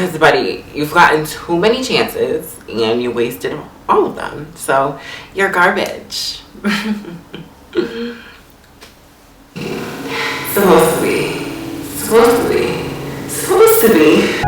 Because, buddy, you've gotten too many chances and you wasted all of them. So, you're garbage. Supposed to be. Supposed to be. Supposed to be.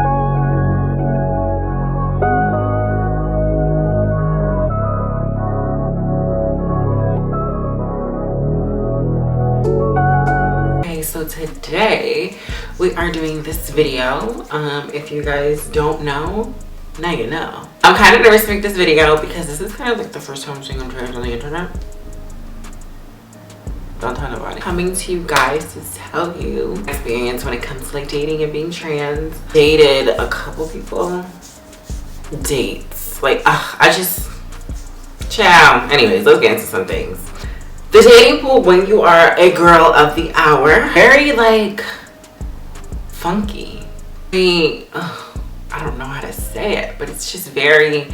So today we are doing this video. If you guys don't know, now you know. I'm kind of nervous to make this video because this is kind of like the first time I'm seeing trans on the internet. Don't tell nobody. Coming to you guys to tell you my experience when it comes to like dating and being trans. Dated a couple people. Dates. Like, I just, ciao. Anyways, let's get into some things. The dating pool when you are a girl of the hour, very like funky. I don't know how to say it, but it's just very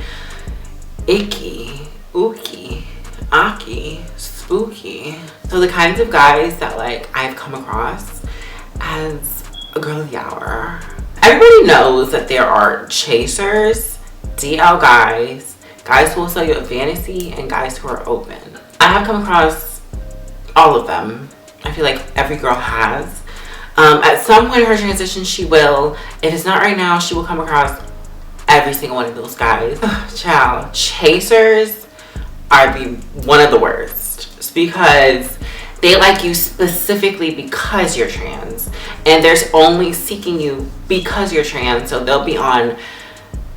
icky, ooky, aki, spooky. So the kinds of guys that like I've come across as a girl of the hour. Everybody knows that there are chasers, DL guys, guys who will sell you a fantasy, and guys who are open. I have come across all of them. I feel like every girl has. At some point in her transition, she will. If it's not right now, she will come across every single one of those guys. Child, chasers are one of the worst. It's because they like you specifically because you're trans. And they're only seeking you because you're trans. So they'll be on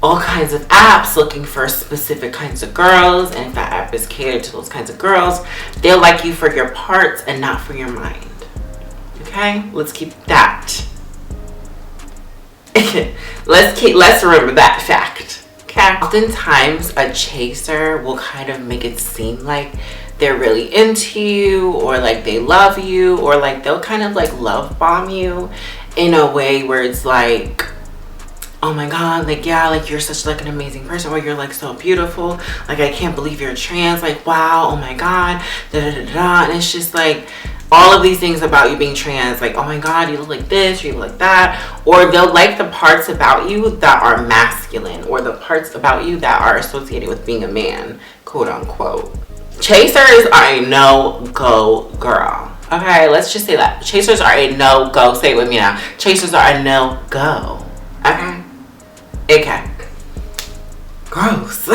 all kinds of apps looking for specific kinds of girls, and if that app is catered to those kinds of girls, they'll like you for your parts and not for your mind. Okay, let's keep that. let's remember that fact. Okay. Oftentimes a chaser will kind of make it seem like they're really into you, or like they love you, or like they'll kind of like love bomb you in a way where it's like, oh my god, like, yeah, like you're such like an amazing person, or you're like so beautiful, like I can't believe you're trans, like wow, oh my god, da da da da. And it's just like all of these things about you being trans, like oh my god, you look like this, you look like that. Or they'll like the parts about you that are masculine, or the parts about you that are associated with being a man, quote unquote. Chasers are a no-go girl. Okay, let's just say that. Chasers are a no-go. Say it with me now. Chasers are a no-go. Okay? Okay. Gross.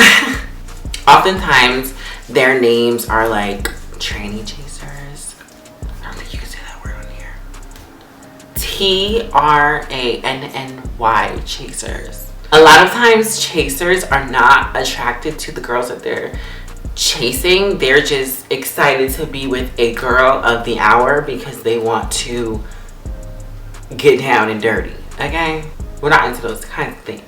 Oftentimes, their names are like tranny chasers. I don't think you can say that word on here. TRANNY chasers. A lot of times, chasers are not attracted to the girls that they're chasing. They're just excited to be with a girl of the hour because they want to get down and dirty. Okay? We're not into those kinds of things.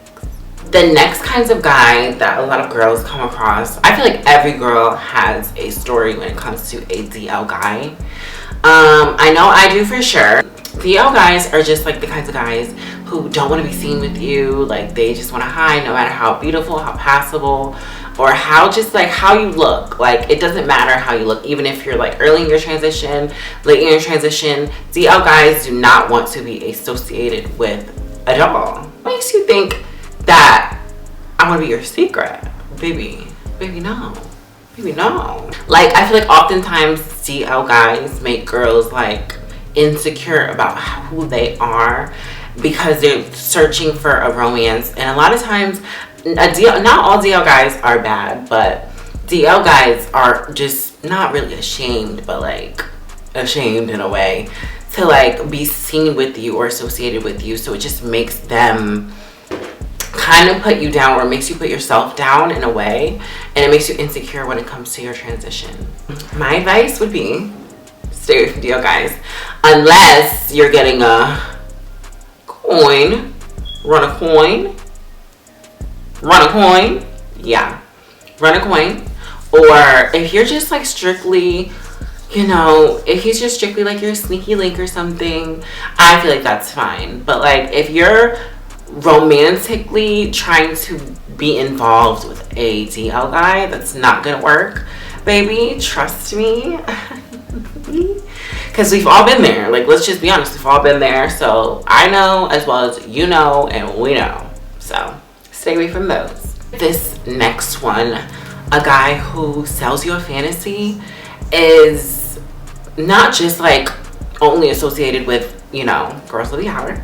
The next kinds of guy that a lot of girls come across, I feel like every girl has a story when it comes to a DL guy. I know I do for sure. DL guys are just like the kinds of guys who don't want to be seen with you. Like they just want to hide no matter how beautiful, how passable, or how just like how you look. Like it doesn't matter how you look, even if you're like early in your transition, late in your transition. DL guys do not want to be associated with a doll. What makes you think that I want to be your secret? Baby no. Baby no. Like I feel like oftentimes DL guys make girls like insecure about who they are because they're searching for a romance. And a lot of times not all DL guys are bad, but DL guys are just not really ashamed, but like ashamed in a way to like be seen with you or associated with you. So it just makes them kind of put you down, or makes you put yourself down in a way, and it makes you insecure when it comes to your transition. My advice would be stay away from DL guys unless you're getting a coin, run a coin, yeah, run a coin. Or if you're just like strictly, you know, if he's just strictly like your sneaky link or something, I feel like that's fine. But like if you're romantically trying to be involved with a DL guy, that's not gonna work, baby. Trust me. Because we've all been there. Like, let's just be honest, we've all been there. So I know as well as you know, and we know. So stay away from those. This next one, a guy who sells you a fantasy, is not just like only associated with, you know, girls of the hour.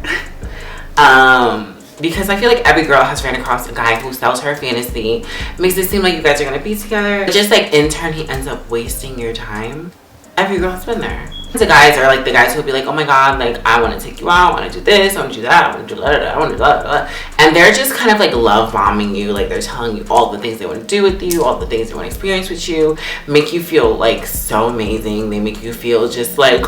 Because I feel like every girl has ran across a guy who sells her a fantasy, makes it seem like you guys are gonna be together, but just like in turn he ends up wasting your time. Every girl has been there. The guys are like the guys who will be like, oh my god, like I want to take you out, I want to do this, I want to do that, I want to do that, I want to do that, and they're just kind of like love bombing you. Like they're telling you all the things they want to do with you, all the things they want to experience with you, make you feel like so amazing. They make you feel just like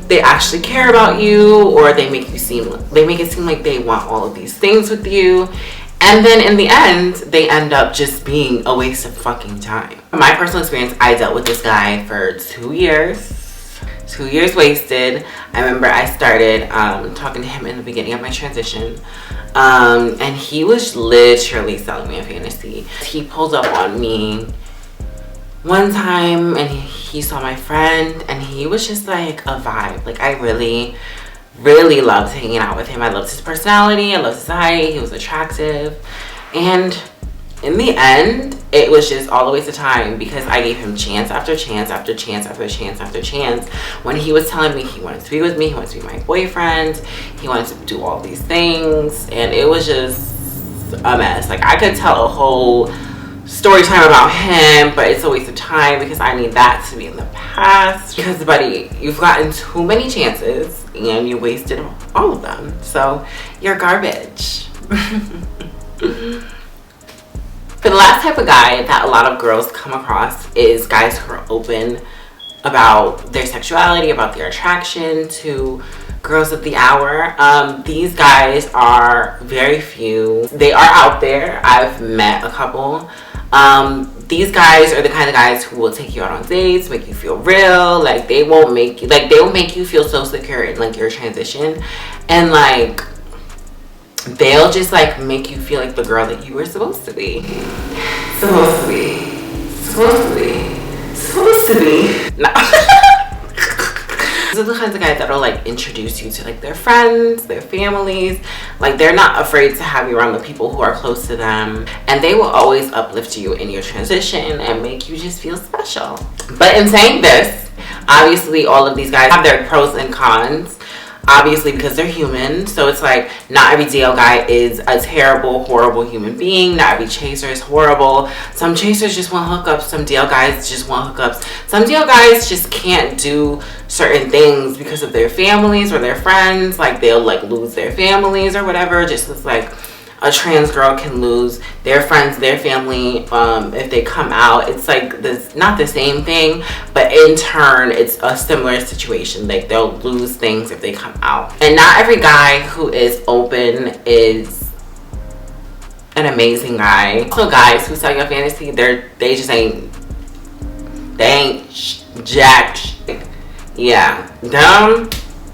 they actually care about you, or they make it seem like they want all of these things with you, and then in the end they end up just being a waste of fucking time. From my personal experience, I dealt with this guy for 2 years. 2 years wasted. I remember I started talking to him in the beginning of my transition, and he was literally selling me a fantasy. He pulled up on me one time and he saw my friend, and he was just like a vibe. Like I really loved hanging out with him. I loved his personality, I loved his height, he was attractive, and in the end it was just all a waste of time because I gave him chance after chance after chance after chance after chance when he was telling me he wanted to be with me, he wanted to be my boyfriend, he wanted to do all these things, and it was just a mess. Like I could tell a whole story time about him, but it's a waste of time because I need that to be in the past. Because buddy, you've gotten too many chances and you wasted all of them, so you're garbage. For the last type of guy that a lot of girls come across is guys who are open about their sexuality, about their attraction to girls of the hour. These guys are very few. They are out there. I've met a couple. These guys are the kind of guys who will take you out on dates, make you feel real. Like they will make you feel so secure in like your transition, and like they'll just like make you feel like the girl that you were supposed to be. Supposed to be. No. These are the kinds of guys that'll like introduce you to like their friends, their families. Like they're not afraid to have you around the people who are close to them, and they will always uplift you in your transition and make you just feel special. But in saying this, obviously all of these guys have their pros and cons, obviously, because they're human. So it's like not every DL guy is a terrible, horrible human being. Not every chaser is horrible. Some chasers just want hookups. Some DL guys just want hookups. Some DL guys just can't do certain things because of their families or their friends. Like they'll like lose their families or whatever, just as like a trans girl can lose their friends, their family, if they come out. It's like this, not the same thing, but in turn it's a similar situation. Like they'll lose things if they come out. And not every guy who is open is an amazing guy. Also guys who sell you a fantasy, they ain't jack shit. Yeah, them,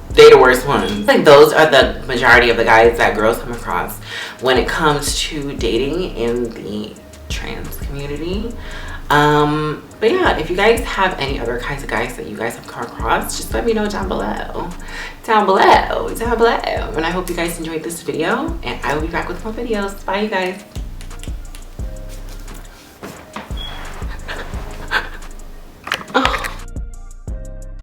they the worst ones. Like those are the majority of the guys that girls come across when it comes to dating in the trans community. But yeah, if you guys have any other kinds of guys that you guys have come across, just let me know down below. And I hope you guys enjoyed this video, and I will be back with more videos. Bye you guys.